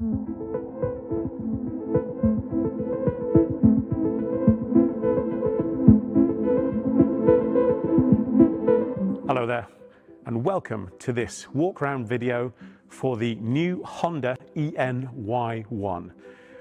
Hello there, and welcome to this walk around video for the new Honda Ny1.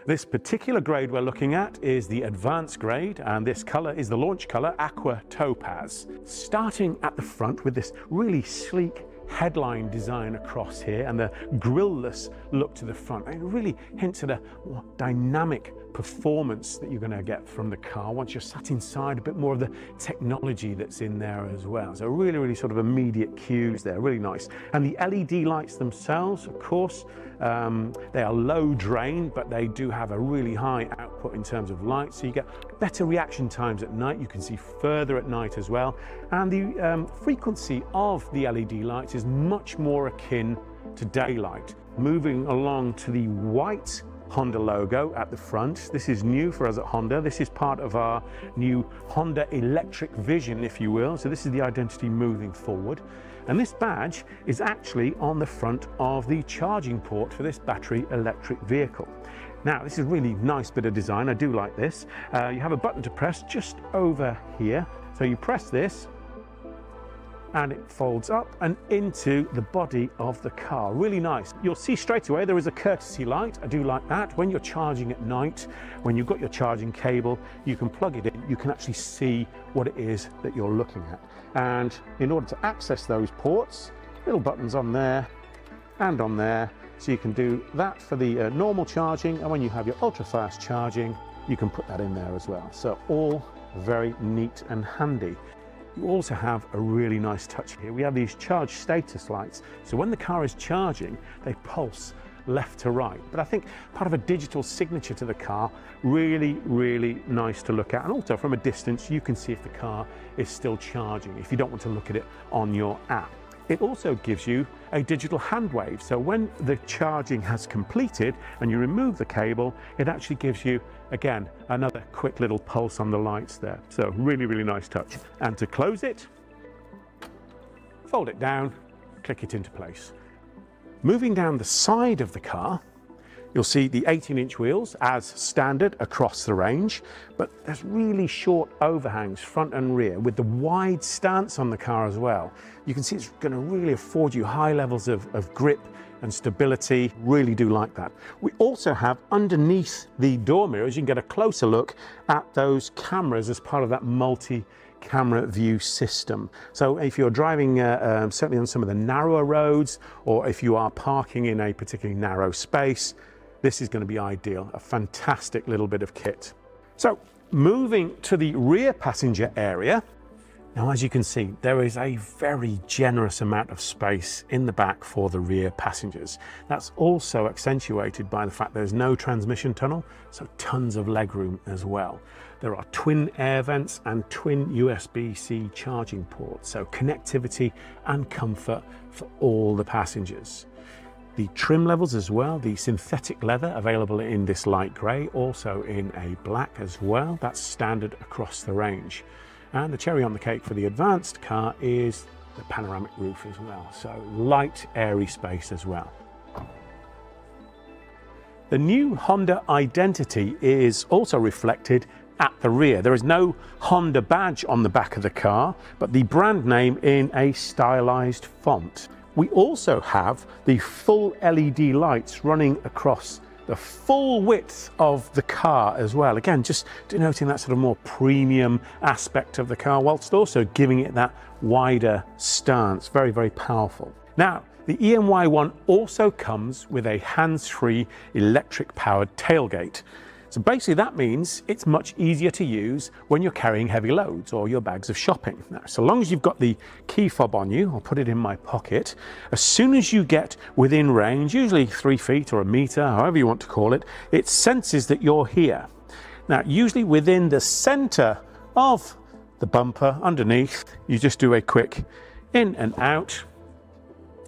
This particular grade we're looking at is the advanced grade, and this color is the launch color, Aqua Topaz. Starting at the front with this really sleek headline design across here and the grille-less look to the front. It really hints at a more dynamic performance that you're going to get from the car once you're sat inside, a bit more of the technology that's in there as well. So really sort of immediate cues there, really nice. And the LED lights themselves, of course, they are low drain, but they do have a really high output in terms of light, so you get better reaction times at night. You can see further at night as well, and the frequency of the LED lights is much more akin to daylight. Moving along to the white Honda logo at the front. This is new for us at Honda. This is part of our new Honda electric vision, if you will. So this is the identity moving forward. And this badge is actually on the front of the charging port for this battery electric vehicle. Now, this is a really nice bit of design. I do like this. You have a button to press just over here. So you press this, and it folds up and into the body of the car. Really nice. You'll see straight away there is a courtesy light. I do like that. When you're charging at night, when you've got your charging cable, you can plug it in. You can actually see what it is that you're looking at. And in order to access those ports, little buttons on there and on there. So you can do that for the normal charging, and when you have your ultra fast charging, you can put that in there as well. So all very neat and handy. You also have a really nice touch here. We have these charge status lights. So when the car is charging, they pulse left to right. But I think part of a digital signature to the car, really nice to look at. And also from a distance, you can see if the car is still charging, if you don't want to look at it on your app. It also gives you a digital hand wave. So when the charging has completed and you remove the cable, it actually gives you, again, another quick little pulse on the lights there. So really nice touch. And to close it, fold it down, click it into place. Moving down the side of the car, you'll see the 18-inch wheels as standard across the range, but there's really short overhangs front and rear with the wide stance on the car as well. You can see it's going to really afford you high levels of grip and stability. Really do like that. We also have underneath the door mirrors, you can get a closer look at those cameras as part of that multi-camera view system. So if you're driving certainly on some of the narrower roads, or if you are parking in a particularly narrow space, this is going to be ideal. A fantastic little bit of kit. So moving to the rear passenger area. Now, as you can see, there is a very generous amount of space in the back for the rear passengers. That's also accentuated by the fact there's no transmission tunnel, so tons of legroom as well. There are twin air vents and twin USB-C charging ports, so connectivity and comfort for all the passengers. The trim levels as well, the synthetic leather available in this light grey, also in a black as well. That's standard across the range. And the cherry on the cake for the advanced car is the panoramic roof as well. So light, airy space as well. The new Honda identity is also reflected at the rear. There is no Honda badge on the back of the car, but the brand name in a stylized font. We also have the full LED lights running across the full width of the car as well. Again, just denoting that sort of more premium aspect of the car, whilst also giving it that wider stance. Very powerful. Now, the Ny1 also comes with a hands-free electric powered tailgate. So basically that means it's much easier to use when you're carrying heavy loads or your bags of shopping. Now, so long as you've got the key fob on you, I'll put it in my pocket, as soon as you get within range, usually 3 feet or a meter, however you want to call it, it senses that you're here. Now, usually within the center of the bumper underneath, you just do a quick in and out,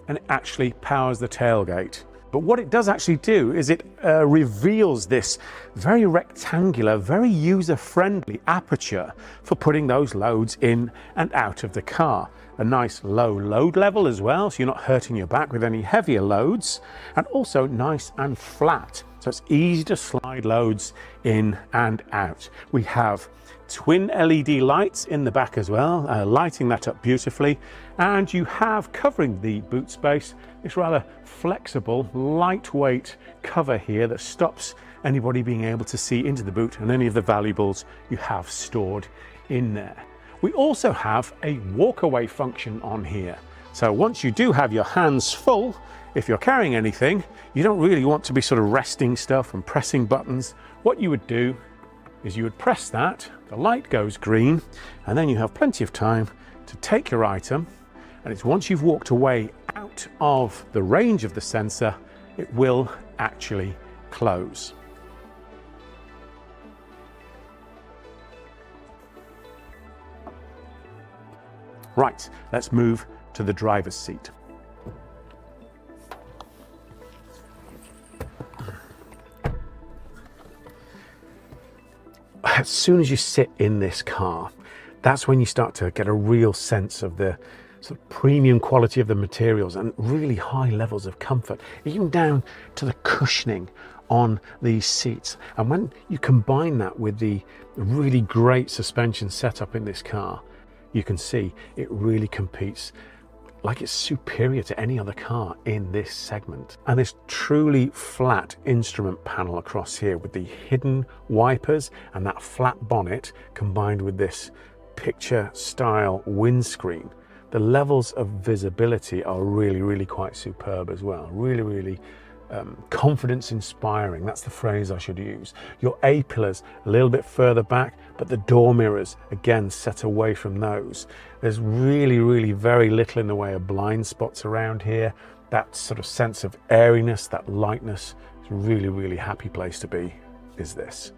and it actually powers the tailgate. But what it does actually do is it reveals this very rectangular, very user-friendly aperture for putting those loads in and out of the car. A nice low load level as well, so you're not hurting your back with any heavier loads, and also nice and flat, so it's easy to slide loads in and out. We have twin LED lights in the back as well, lighting that up beautifully, and you have, covering the boot space, this rather flexible, lightweight cover here that stops anybody being able to see into the boot and any of the valuables you have stored in there. We also have a walk-away function on here. So once you do have your hands full, if you're carrying anything, you don't really want to be sort of resting stuff and pressing buttons. What you would do is you would press that, the light goes green, and then you have plenty of time to take your item, and it's once you've walked away out of the range of the sensor, it will actually close. Right, let's move to the driver's seat. As soon as you sit in this car, that's when you start to get a real sense of the sort of premium quality of the materials and really high levels of comfort, even down to the cushioning on these seats. And when you combine that with the really great suspension setup in this car, you can see it really competes like it's superior to any other car in this segment. And this truly flat instrument panel across here with the hidden wipers and that flat bonnet combined with this picture style windscreen, the levels of visibility are really quite superb as well. Really confidence inspiring, that's the phrase I should use. Your A-pillars a little bit further back, but the door mirrors again set away from those. There's really very little in the way of blind spots around here. That sort of sense of airiness, that lightness, is a really happy place to be, is this.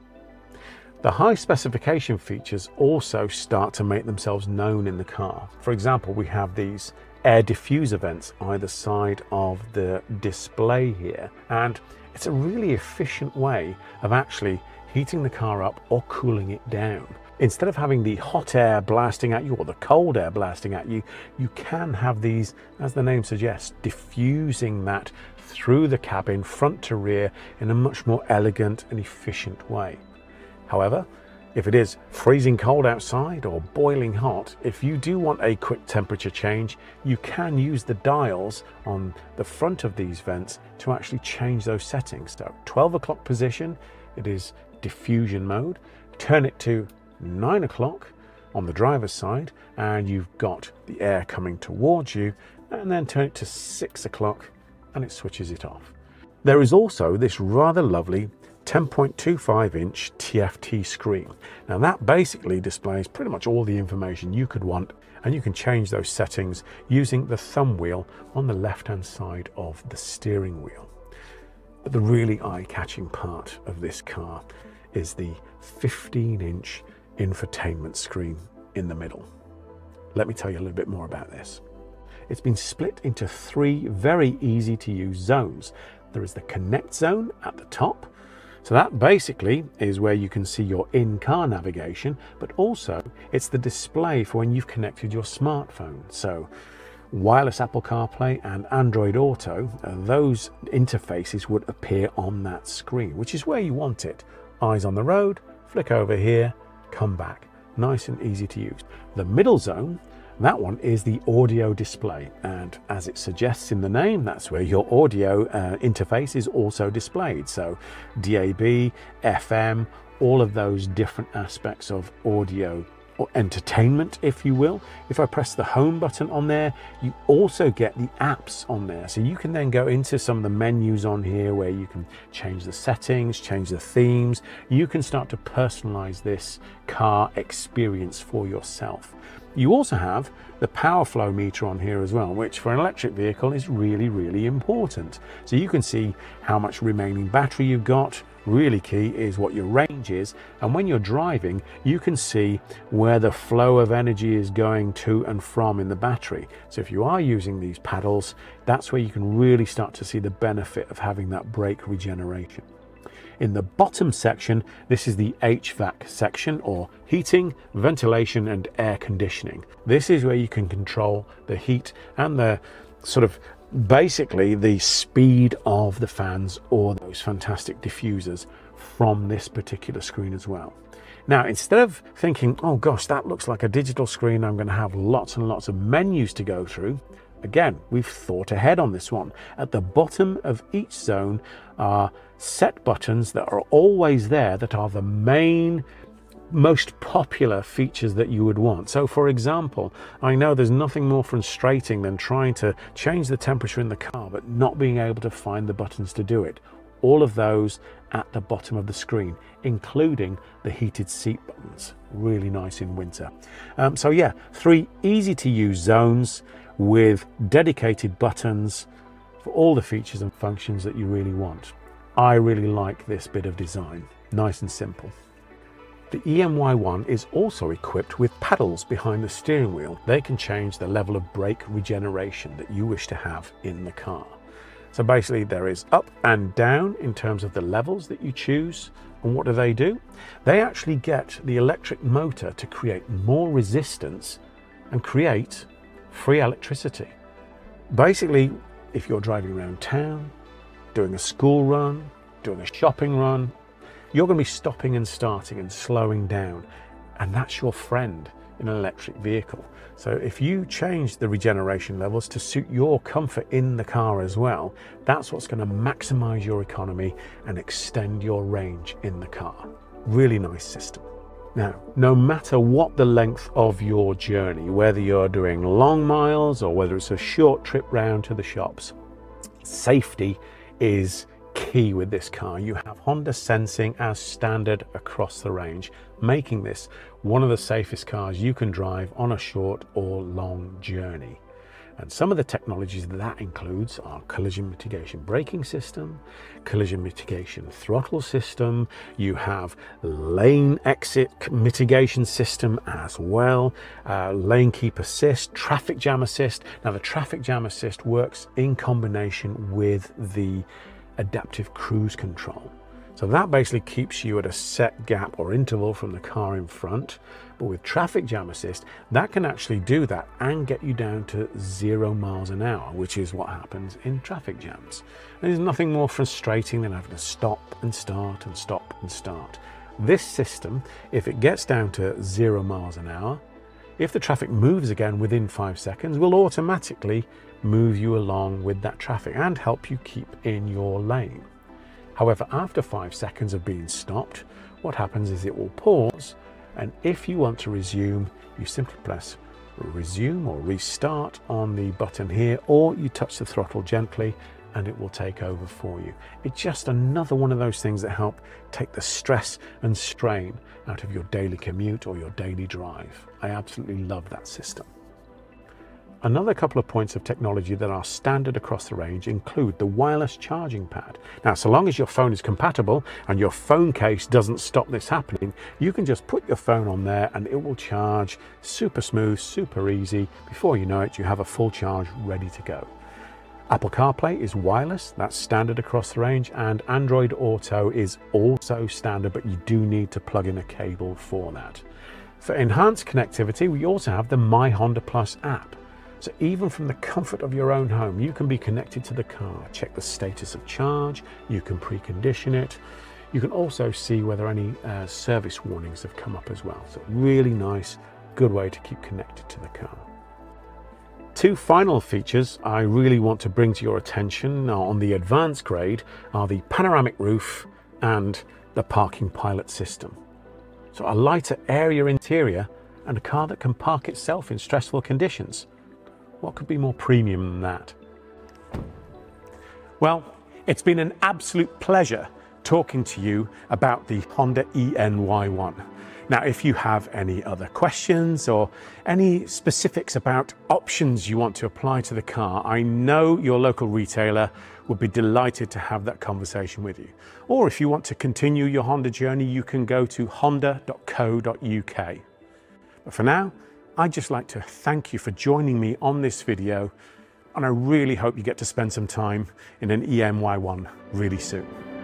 The high specification features also start to make themselves known in the car. For example, we have these air diffuser vents either side of the display here, and it's a really efficient way of actually heating the car up or cooling it down. Instead of having the hot air blasting at you or the cold air blasting at you, you can have these, as the name suggests, diffusing that through the cabin front to rear in a much more elegant and efficient way. However, if it is freezing cold outside or boiling hot, if you do want a quick temperature change, you can use the dials on the front of these vents to actually change those settings. So 12 o'clock position, it is diffusion mode. Turn it to 9 o'clock on the driver's side and you've got the air coming towards you, and then turn it to 6 o'clock and it switches it off. There is also this rather lovely 10.25-inch TFT screen. Now that basically displays pretty much all the information you could want, and you can change those settings using the thumb wheel on the left-hand side of the steering wheel. But the really eye-catching part of this car is the 15-inch infotainment screen in the middle. Let me tell you a little bit more about this. It's been split into 3 very easy to use zones. There is the Connect zone at the top. So that basically is where you can see your in-car navigation, but also it's the display for when you've connected your smartphone. So wireless Apple CarPlay and Android Auto, those interfaces would appear on that screen, which is where you want it. Eyes on the road, flick over here, come back. Nice and easy to use. The middle zone, that one is the audio display, and as it suggests in the name, that's where your audio interface is also displayed. So DAB, FM, all of those different aspects of audio or entertainment, if you will. If I press the home button on there, you also get the apps on there. So you can then go into some of the menus on here where you can change the settings, change the themes. You can start to personalize this car experience for yourself. You also have the power flow meter on here as well, which for an electric vehicle is really important. So you can see how much remaining battery you've got, really key is what your range is, and when you're driving you can see where the flow of energy is going to and from in the battery. So if you are using these paddles, that's where you can really start to see the benefit of having that brake regeneration. In the bottom section, this is the HVAC section, or heating, ventilation and air conditioning. This is where you can control the heat and the sort of basically the speed of the fans or those fantastic diffusers from this particular screen as well. Now, instead of thinking, oh gosh, that looks like a digital screen, I'm going to have lots and lots of menus to go through, again, we've thought ahead on this one. At the bottom of each zone are set buttons that are always there, that are the main most popular features that you would want. So for example, I know there's nothing more frustrating than trying to change the temperature in the car but not being able to find the buttons to do it. All of those at the bottom of the screen, including the heated seat buttons. Really nice in winter. So yeah, 3 easy to use zones with dedicated buttons for all the features and functions that you really want. I really like this bit of design, nice and simple. The Ny1 is also equipped with paddles behind the steering wheel. They can change the level of brake regeneration that you wish to have in the car. So basically there is up and down in terms of the levels that you choose. And what do? They actually get the electric motor to create more resistance and create free electricity. Basically, if you're driving around town, doing a school run, doing a shopping run, you're going to be stopping and starting and slowing down, and that's your friend in an electric vehicle. So if you change the regeneration levels to suit your comfort in the car as well, that's what's going to maximize your economy and extend your range in the car. Really nice system. Now, no matter what the length of your journey, whether you're doing long miles or whether it's a short trip round to the shops, safety is key with this car. You have Honda sensing as standard across the range, making this one of the safest cars you can drive on a short or long journey. And some of the technologies that includes are collision mitigation braking system, collision mitigation throttle system, you have lane exit mitigation system as well, lane keep assist, traffic jam assist. Now the traffic jam assist works in combination with the adaptive cruise control. So that basically keeps you at a set gap or interval from the car in front. But with traffic jam assist, that can actually do that and get you down to 0 miles an hour, which is what happens in traffic jams. And there's nothing more frustrating than having to stop and start and stop and start. This system, if it gets down to 0 miles an hour, if the traffic moves again within 5 seconds, will automatically move you along with that traffic and help you keep in your lane. However, after 5 seconds of being stopped, what happens is it will pause, and if you want to resume, you simply press resume or restart on the button here, or you touch the throttle gently and it will take over for you. It's just another one of those things that help take the stress and strain out of your daily commute or your daily drive. I absolutely love that system. Another couple of points of technology that are standard across the range include the wireless charging pad. Now, so long as your phone is compatible and your phone case doesn't stop this happening, you can just put your phone on there and it will charge super smooth, super easy. Before you know it, you have a full charge ready to go. Apple CarPlay is wireless, that's standard across the range, and Android Auto is also standard, but you do need to plug in a cable for that. For enhanced connectivity, we also have the My Honda Plus app. So even from the comfort of your own home, you can be connected to the car, check the status of charge, you can precondition it. You can also see whether any service warnings have come up as well. So really nice, good way to keep connected to the car. 2 final features I really want to bring to your attention on the advanced grade are the panoramic roof and the parking pilot system. So a lighter, airier interior and a car that can park itself in stressful conditions. What could be more premium than that? Well, it's been an absolute pleasure talking to you about the Honda Ny1. Now, if you have any other questions or any specifics about options you want to apply to the car, I know your local retailer would be delighted to have that conversation with you. Or if you want to continue your Honda journey, you can go to honda.co.uk. But for now, I'd just like to thank you for joining me on this video, and I really hope you get to spend some time in an ENY1 really soon.